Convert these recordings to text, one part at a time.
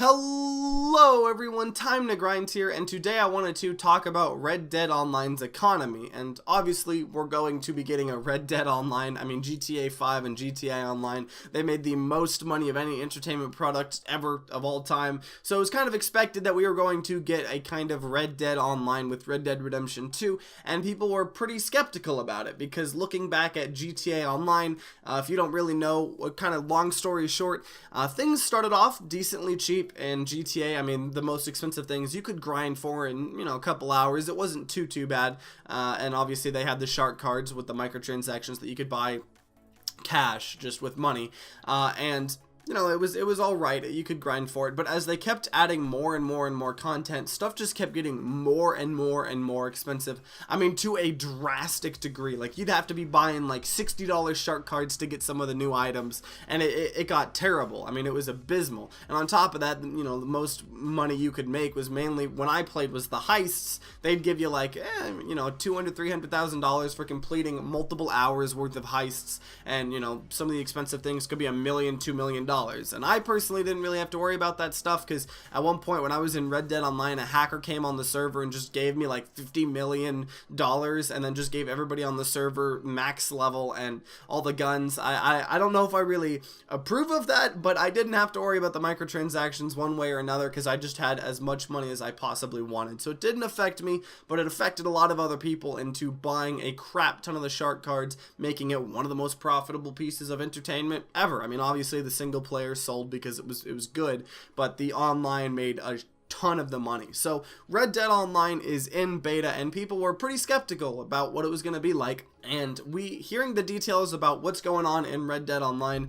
Hello everyone, Time to Grind here, and today I wanted to talk about Red Dead Online's economy, and obviously we're going to be getting a Red Dead Online. GTA 5 and GTA Online, they made the most money of any entertainment product ever of all time, so it was kind of expected that we were going to get a kind of Red Dead Online with Red Dead Redemption 2, and people were pretty skeptical about it, because looking back at GTA Online, if you don't really know, kind of long story short, things started off decently cheap. In GTA, the most expensive things you could grind for in, a couple hours. It wasn't too bad. And obviously they had the shark cards with the microtransactions that you could buy cash just with money. And it was all right. You could grind for it, but as they kept adding more and more content, stuff just kept getting more and more expensive. To a drastic degree. Like, you'd have to be buying like $60 shark cards to get some of the new items, and it got terrible. It was abysmal. And on top of that, the most money you could make was mainly, when I played, was the heists. They'd give you like, $200,000-$300,000 for completing multiple hours worth of heists, and some of the expensive things could be $1 million, $2 million. And I personally didn't really have to worry about that stuff, because at one point when I was in Red Dead Online, a hacker came on the server and just gave me like $50 million, and then just gave everybody on the server max level and all the guns. I don't know if I really approve of that, but I didn't have to worry about the microtransactions one way or another, because I just had as much money as I possibly wanted. So it didn't affect me, but it affected a lot of other people into buying a crap ton of the shark cards, making it one of the most profitable pieces of entertainment ever. Obviously the single player sold because it was good, but the online made a ton of the money. So Red Dead Online is in beta, and people were pretty skeptical about what it was going to be like, and hearing the details about what's going on in Red Dead Online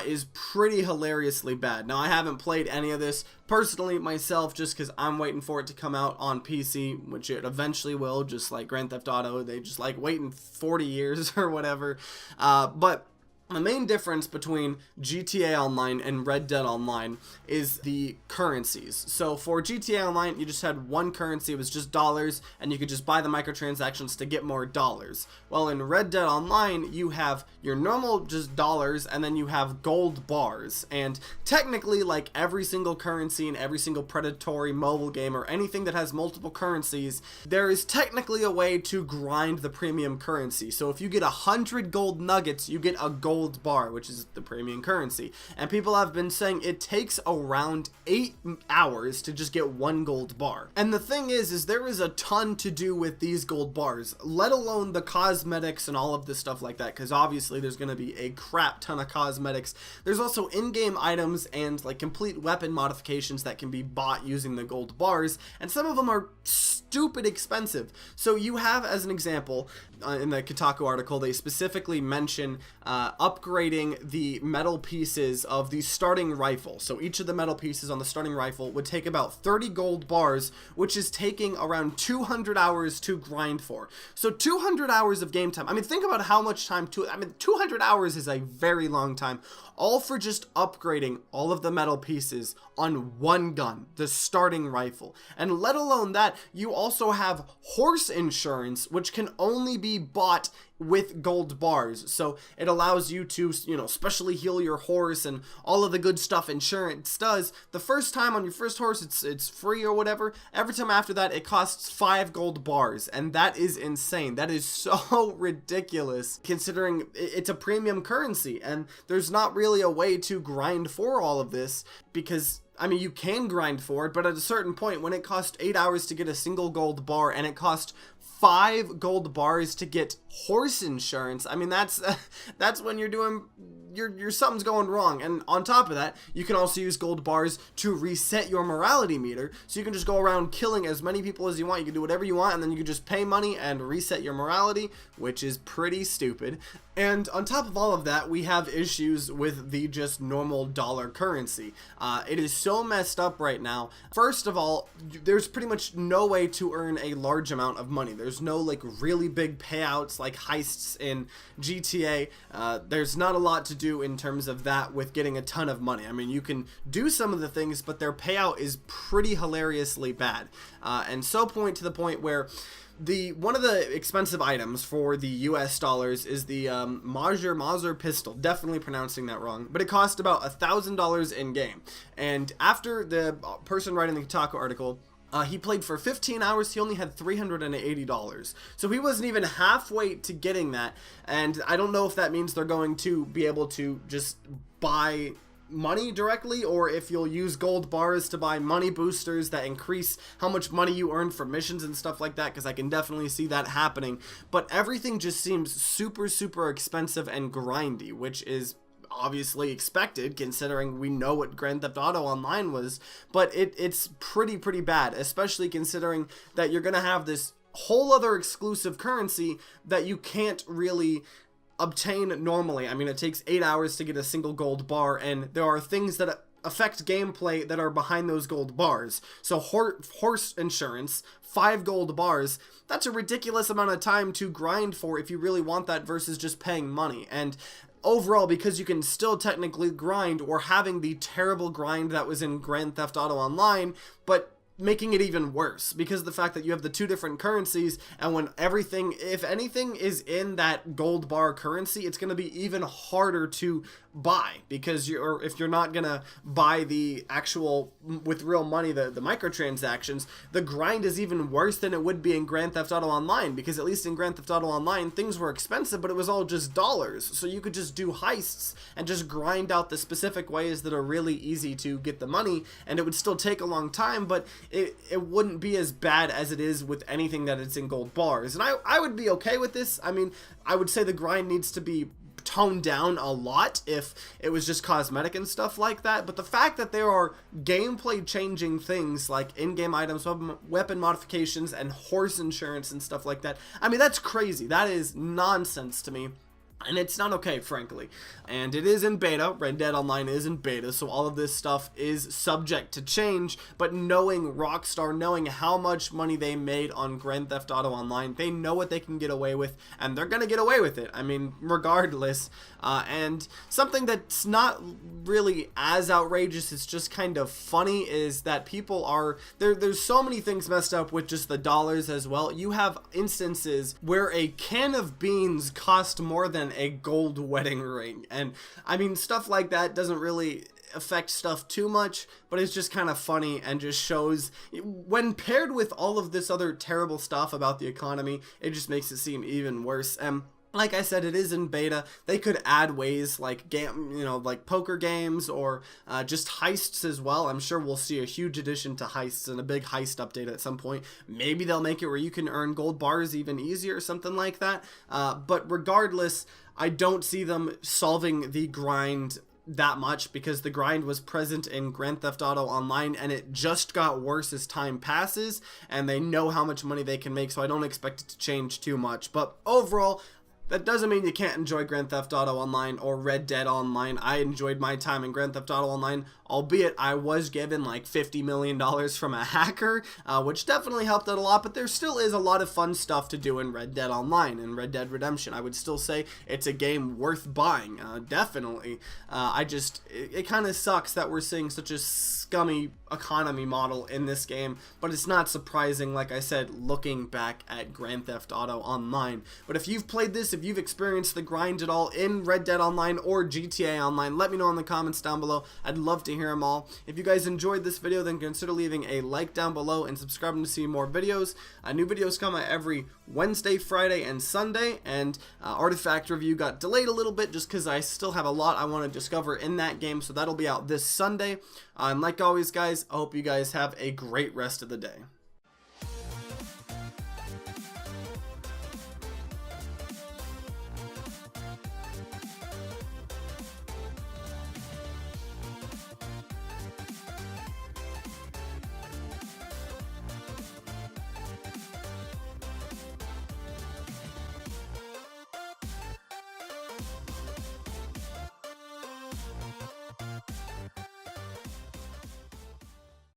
is pretty hilariously bad. Now, I haven't played any of this personally myself, just because I'm waiting for it to come out on PC, which it eventually will, just like Grand Theft Auto. They just like waiting 40 years or whatever, but the main difference between GTA Online and Red Dead Online is the currencies. So for GTA Online, you just had one currency, it was just dollars, and you could just buy the microtransactions to get more dollars. Well, in Red Dead Online, you have your normal just dollars, and then you have gold bars. And technically, like every single currency in every single predatory mobile game or anything that has multiple currencies, there is technically a way to grind the premium currency. So if you get 100 gold nuggets, you get a gold bar, which is the premium currency. And people have been saying it takes around 8 hours to just get one gold bar. And the thing is there is a ton to do with these gold bars, let alone the cosmetics and all of this stuff like that, because obviously there's going to be a crap ton of cosmetics. There's also in-game items and like complete weapon modifications that can be bought using the gold bars, and some of them are stupid expensive. So you have, as an example, in the Kotaku article, they specifically mention upgrading the metal pieces of the starting rifle. So each of the metal pieces on the starting rifle would take about 30 gold bars, which is taking around 200 hours to grind for. So 200 hours of game time. Think about how much time 200 hours is a very long time, all for just upgrading all of the metal pieces on one gun, the starting rifle. And let alone that, you also have horse insurance, which can only be bought with gold bars. So it allows you to, specially heal your horse and all of the good stuff insurance does. The first time on your first horse, it's free or whatever. Every time after that, it costs 5 gold bars, and that is insane. That is so ridiculous, considering it's a premium currency, and there's not really a way to grind for all of this, because you can grind for it, but at a certain point, when it costs 8 hours to get a single gold bar, and it costs 5 gold bars to get horse insurance, that's when you're doing something's going wrong. And on top of that, you can also use gold bars to reset your morality meter, so you can just go around killing as many people as you want. You can do whatever you want, and then you can just pay money and reset your morality, which is pretty stupid. And on top of all of that, we have issues with the just normal dollar currency. It is so messed up right now. First of all, there's pretty much no way to earn a large amount of money. There's no really big payouts like heists in GTA. There's not a lot to do in terms of that with getting a ton of money. I mean, you can do some of the things, but their payout is pretty hilariously bad. And so point to the point where one of the expensive items for the US dollars is the Mauser pistol. Definitely pronouncing that wrong, but it cost about $1,000 in game. And after the person writing the Kotaku article, he played for 15 hours, he only had $380. So he wasn't even halfway to getting that. And I don't know if that means they're going to be able to just buy money directly, or if you'll use gold bars to buy money boosters that increase how much money you earn for missions and stuff like that, because I can definitely see that happening. But everything just seems super expensive and grindy, which is obviously expected considering we know what Grand Theft Auto Online was, but it's pretty bad, especially considering that you're gonna have this whole other exclusive currency that you can't really obtain normally. I mean, it takes 8 hours to get a single gold bar, and there are things that affect gameplay that are behind those gold bars. So horse insurance, 5 gold bars, that's a ridiculous amount of time to grind for if you really want that versus just paying money. And overall, because you can still technically grind, or having the terrible grind that was in Grand Theft Auto Online, but making it even worse because of the fact that you have the 2 different currencies, and when everything, if anything, is in that gold bar currency, it's going to be even harder to buy, because if you're not gonna buy the actual with real money, the microtransactions, the grind is even worse than it would be in Grand Theft Auto Online, because at least in Grand Theft Auto Online things were expensive, but it was all just dollars, so you could just do heists and just grind out the specific ways that are really easy to get the money, and it would still take a long time, but it wouldn't be as bad as it is with anything that it's in gold bars. And I would be okay with this. I mean, I would say the grind needs to be toned down a lot if it was just cosmetic and stuff like that, but the fact that there are gameplay changing things like in-game items, weapon modifications, and horse insurance and stuff like that, I mean, that's crazy. That is nonsense to me. And it's not okay, frankly. And it is in beta. Red Dead Online is in beta, so all of this stuff is subject to change. But knowing Rockstar, knowing how much money they made on Grand Theft Auto Online, they know what they can get away with, and they're gonna get away with it. I mean, regardless. And something that's not really as outrageous, it's just kind of funny, is that people are... There's so many things messed up with just the dollars as well. You have instances where a can of beans cost more than a gold wedding ring, and I mean, stuff like that doesn't really affect stuff too much, but it's just kind of funny and just shows, when paired with all of this other terrible stuff about the economy, it just makes it seem even worse. And like I said, it is in beta. They could add ways like like poker games, or just heists as well. I'm sure we'll see a huge addition to heists and a big heist update at some point. Maybe they'll make it where you can earn gold bars even easier or something like that. But regardless, I don't see them solving the grind that much, because the grind was present in Grand Theft Auto Online, and it just got worse as time passes, and they know how much money they can make, so I don't expect it to change too much. But overall, that doesn't mean you can't enjoy Grand Theft Auto Online or Red Dead Online. I enjoyed my time in Grand Theft Auto Online, albeit I was given like $50 million from a hacker, which definitely helped out a lot, but there still is a lot of fun stuff to do in Red Dead Online and Red Dead Redemption. I would still say it's a game worth buying, definitely. It kind of sucks that we're seeing such a scummy economy model in this game, but it's not surprising, like I said, looking back at Grand Theft Auto Online. But if you've played this, if you've experienced the grind at all in Red Dead Online or GTA Online, let me know in the comments down below. I'd love to hear them all. If you guys enjoyed this video, then consider leaving a like down below and subscribing to see more videos. New videos come out every Wednesday, Friday, and Sunday, and Artifact Review got delayed a little bit just because I still have a lot I want to discover in that game, so that'll be out this Sunday. And like always, guys, I hope you guys have a great rest of the day.